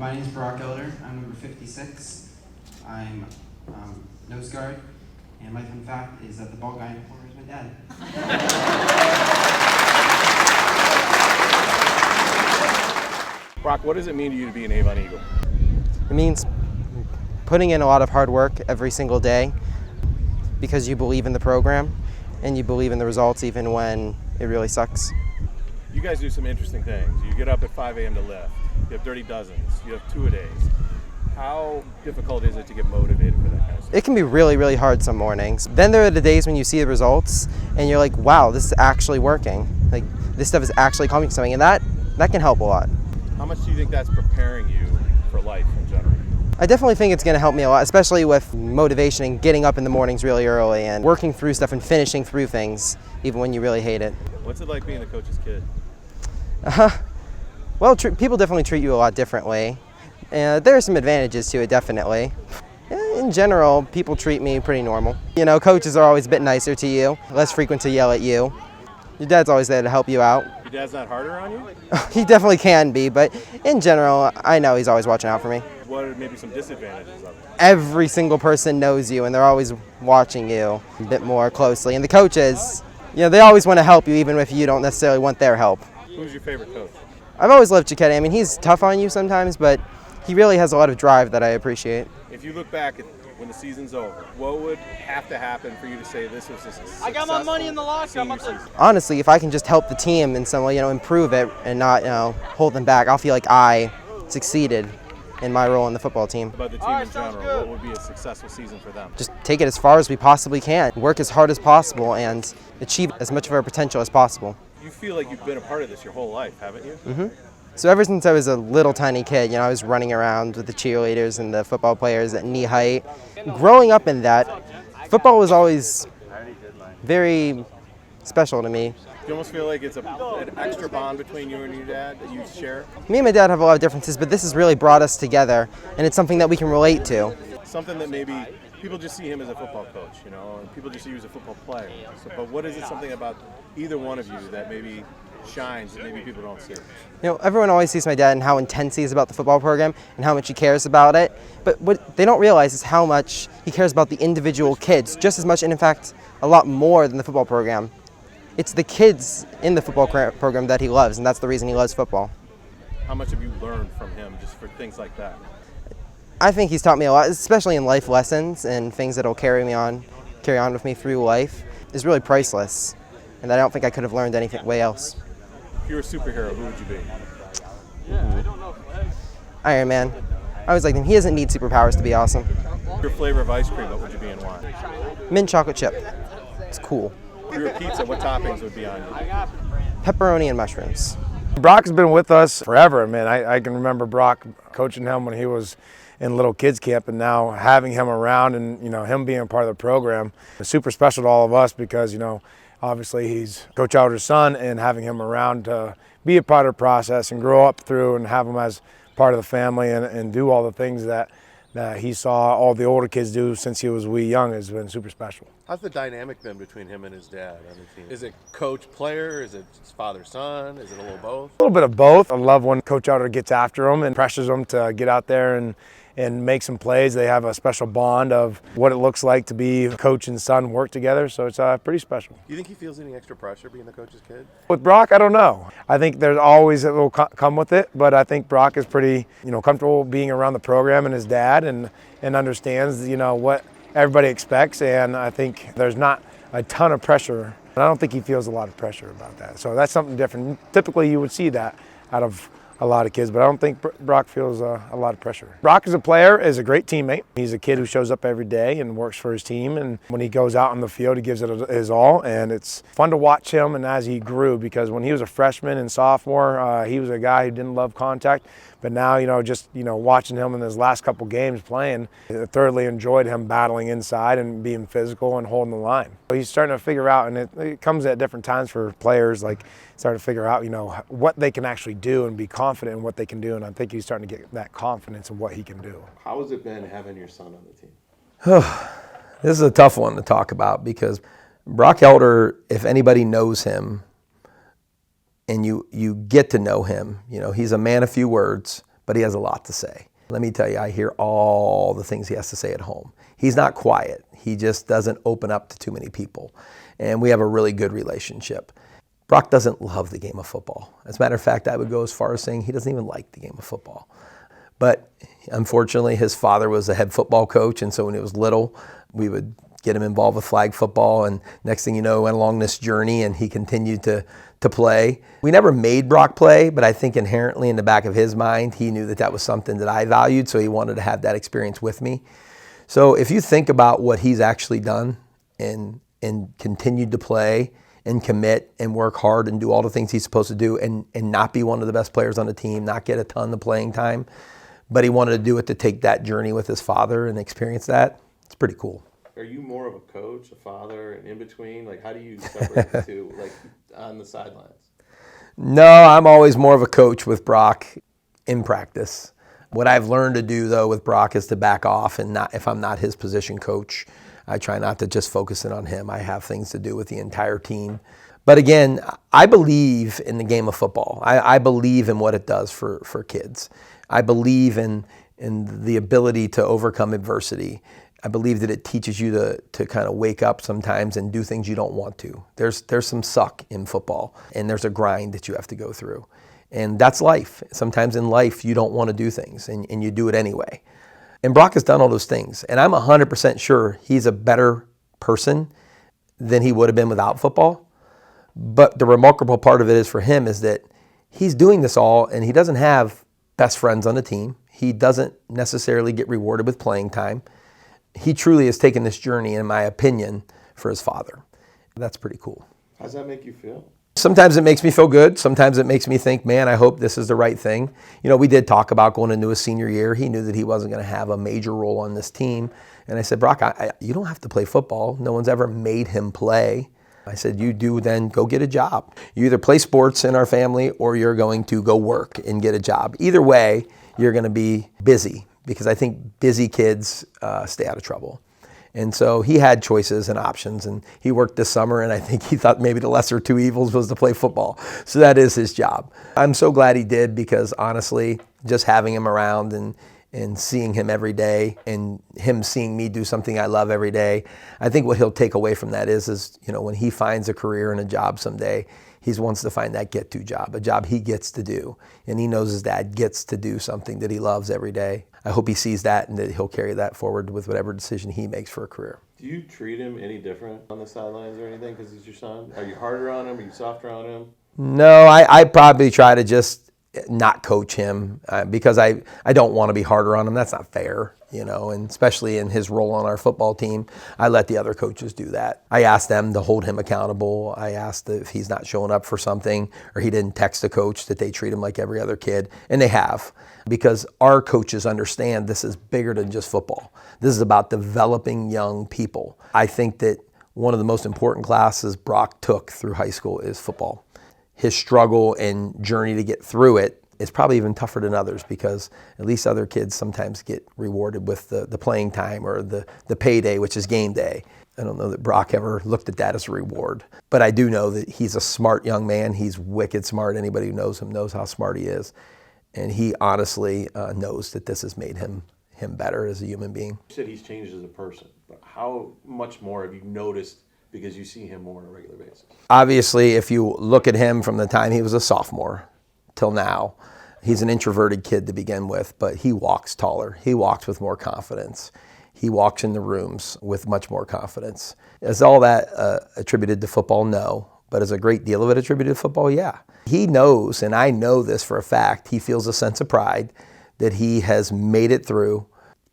My name is Brock Elder. I'm number 56. I'm nose guard, and my fun fact is that the bald guy in the corner is my dad. Brock, what does it mean to you to be an Avon Eagle? It means putting in a lot of hard work every single day because you believe in the program and you believe in the results even when it really sucks. You guys do some interesting things. You get up at 5 a.m. to lift. You have dirty dozens. You have two-a-days. How difficult is it to get motivated for that kind of stuff? It can be really, really hard some mornings. Then there are the days when you see the results and you're like, wow, this is actually working. Like, this stuff is actually coming to something, and that can help a lot. How much do you think that's preparing you for life in general? I definitely think it's going to help me a lot, especially with motivation and getting up in the mornings really early and working through stuff and finishing through things, even when you really hate it. What's it like being the coach's kid? Well, people definitely treat you a lot differently. There are some advantages to it, definitely. In general, people treat me pretty normal. You know, coaches are always a bit nicer to you, less frequent to yell at you. Your dad's always there to help you out. Your dad's not harder on you? He definitely can be, but in general, I know he's always watching out for me. What are maybe some disadvantages of it? Every single person knows you, and they're always watching you a bit more closely. And the coaches, you know, they always want to help you, even if you don't necessarily want their help. Who's your favorite coach? I've always loved Chiquetti. I mean, he's tough on you sometimes, but he really has a lot of drive that I appreciate. If you look back at when the season's over, what would have to happen for you to say this was a successful I got my money in the locker. Honestly, if I can just help the team in some way, you know, improve it and not, you know, hold them back, I'll feel like I succeeded in my role in the football team. About the team in general, what would be a successful season for them? Just take it as far as we possibly can, work as hard as possible, and achieve as much of our potential as possible. You feel like you've been a part of this your whole life, haven't you? Mm-hmm. So ever since I was a little tiny kid, you know, I was running around with the cheerleaders and the football players at knee height. Growing up in that, football was always very special to me. Do you almost feel like it's an extra bond between you and your dad that you share? Me and my dad have a lot of differences, but this has really brought us together, and it's something that we can relate to. Something that maybe people just see him as a football coach, you know, and people just see you as a football player. So, but what is it something about either one of you that maybe shines that maybe people don't see? You know, everyone always sees my dad and how intense he is about the football program and how much he cares about it. But what they don't realize is how much he cares about the individual kids, just as much, and in fact, a lot more than the football program. It's the kids in the football program that he loves, and that's the reason he loves football. How much have you learned from him just for things like that? I think he's taught me a lot, especially in life lessons and things that'll carry on with me through life. Is really priceless, and I don't think I could have learned anything way else. If you were a superhero, who would you be? Iron Man. I always liked him. He doesn't need superpowers to be awesome. Your flavor of ice cream, what would you be and why? Mint chocolate chip. It's cool. If you were a pizza, what toppings would be on you? Pepperoni and mushrooms. Brock's been with us forever. Man, I can remember Brock coaching him when he was in little kids camp, and now having him around and, you know, him being a part of the program is super special to all of us because, you know, obviously he's Coach Elder's son, and having him around to be a part of the process and grow up through and have him as part of the family and do all the things that he saw all the older kids do since he was wee young has been super special. How's the dynamic been between him and his dad on the team? Is it coach-player? Is it father-son? Is it a little both? A little bit of both. I love when Coach Elder gets after him and pressures him to get out there and make some plays. They have a special bond of what it looks like to be coach and son work together, so it's pretty special. Do you think he feels any extra pressure being the coach's kid? With Brock, I don't know. I think there's always it will come with it, but I think Brock is pretty, you know, comfortable being around the program and his dad and understands, you know, what everybody expects, and I think there's not a ton of pressure. I don't think he feels a lot of pressure about that, so that's something different. Typically you would see that out of a lot of kids, but I don't think Brock feels a lot of pressure. Brock as a player is a great teammate. He's a kid who shows up every day and works for his team, and when he goes out on the field, he gives it his all, and it's fun to watch him and as he grew, because when he was a freshman and sophomore, he was a guy who didn't love contact, but now, you know, just, you know, watching him in his last couple games playing, I thoroughly enjoyed him battling inside and being physical and holding the line. He's starting to figure out, and it comes at different times for players, like starting to figure out, you know, what they can actually do and be confident in what they can do, and I think he's starting to get that confidence in what he can do. How has it been having your son on the team? This is a tough one to talk about because Brock Elder, if anybody knows him and you get to know him, you know, he's a man of few words, but he has a lot to say. Let me tell you, I hear all the things he has to say at home. He's not quiet. He just doesn't open up to too many people. And we have a really good relationship. Brock doesn't love the game of football. As a matter of fact, I would go as far as saying he doesn't even like the game of football. But unfortunately, his father was a head football coach, and so when he was little, we would get him involved with flag football, and next thing you know, went along this journey, and he continued to play. We never made Brock play, but I think inherently in the back of his mind, he knew that that was something that I valued, so he wanted to have that experience with me. So if you think about what he's actually done and continued to play and commit and work hard and do all the things he's supposed to do and not be one of the best players on the team, not get a ton of playing time, but he wanted to do it to take that journey with his father and experience that, it's pretty cool. Are you more of a coach, a father, and in between? Like, how do you separate the two, like, on the sidelines? No, I'm always more of a coach with Brock in practice. What I've learned to do, though, with Brock is to back off, and not, if I'm not his position coach, I try not to just focus in on him. I have things to do with the entire team. But again, I believe in the game of football. I believe in what it does for kids. I believe in the ability to overcome adversity. I believe that it teaches you to kind of wake up sometimes and do things you don't want to. There's some suck in football, and there's a grind that you have to go through. And that's life. Sometimes in life, you don't want to do things, and you do it anyway. And Brock has done all those things. And I'm 100% sure he's a better person than he would have been without football. But the remarkable part of it is for him is that he's doing this all, and he doesn't have best friends on the team. He doesn't necessarily get rewarded with playing time. He truly has taken this journey, in my opinion, for his father. That's pretty cool. How does that make you feel? Sometimes it makes me feel good. Sometimes it makes me think, man, I hope this is the right thing. You know, we did talk about going into his senior year. He knew that he wasn't going to have a major role on this team. And I said, Brock, you don't have to play football. No one's ever made him play. I said, you do, then go get a job. You either play sports in our family or you're going to go work and get a job. Either way, you're going to be busy, because I think busy kids stay out of trouble. And so he had choices and options, and he worked this summer, and I think he thought maybe the lesser two evils was to play football. So that is his job. I'm so glad he did, because honestly, just having him around and seeing him every day and him seeing me do something I love every day, I think what he'll take away from that is you know, when he finds a career and a job someday, he wants to find that get-to job, a job he gets to do. And he knows his dad gets to do something that he loves every day. I hope he sees that and that he'll carry that forward with whatever decision he makes for a career. Do you treat him any different on the sidelines or anything because he's your son? Are you harder on him? Are you softer on him? No, I probably try to just not coach him because I don't want to be harder on him. That's not fair, you know, and especially in his role on our football team, I let the other coaches do that. I asked them to hold him accountable. I asked if he's not showing up for something or he didn't text a coach, that they treat him like every other kid, and they have. Because our coaches understand this is bigger than just football. This is about developing young people. I think that one of the most important classes Brock took through high school is football. His struggle and journey to get through it is probably even tougher than others, because at least other kids sometimes get rewarded with the playing time or the payday, which is game day. I don't know that Brock ever looked at that as a reward. But I do know that he's a smart young man. He's wicked smart. Anybody who knows him knows how smart he is. And he honestly knows that this has made him better as a human being. You said he's changed as a person, but how much more have you noticed because you see him more on a regular basis? Obviously, if you look at him from the time he was a sophomore till now, he's an introverted kid to begin with, but he walks taller. He walks with more confidence. He walks in the rooms with much more confidence. Is all that attributed to football? No. But is a great deal of it attributed to football? Yeah. He knows, and I know this for a fact, he feels a sense of pride that he has made it through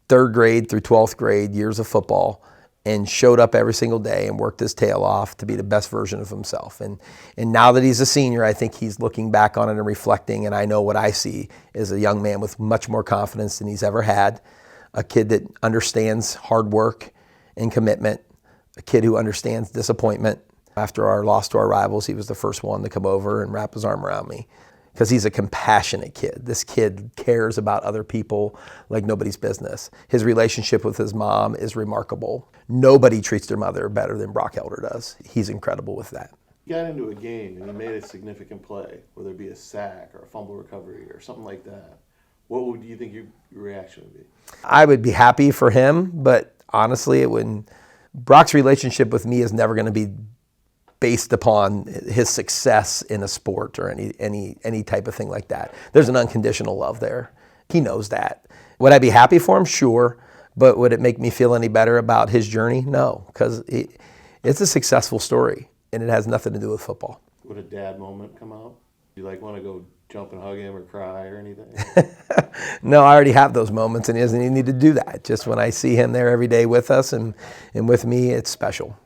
3rd grade through 12th grade years of football and showed up every single day and worked his tail off to be the best version of himself. And now that he's a senior, I think he's looking back on it and reflecting, and I know what I see is a young man with much more confidence than he's ever had, a kid that understands hard work and commitment, a kid who understands disappointment. After our loss to our rivals, he was the first one to come over and wrap his arm around me, because he's a compassionate kid. This kid cares about other people like nobody's business. His relationship with his mom is remarkable. Nobody treats their mother better than Brock Elder does. He's incredible with that. You got into a game and you made a significant play, whether it be a sack or a fumble recovery or something like that. what would you think your reaction would be? I would be happy for him, but honestly, Brock's relationship with me is never going to be based upon his success in a sport or any type of thing like that. There's an unconditional love there. He knows that. Would I be happy for him? Sure. But would it make me feel any better about his journey? No, because it's a successful story, and it has nothing to do with football. Would a dad moment come out? Do you want to go jump and hug him or cry or anything? No, I already have those moments, and he doesn't even need to do that. Just when I see him there every day with us and with me, it's special.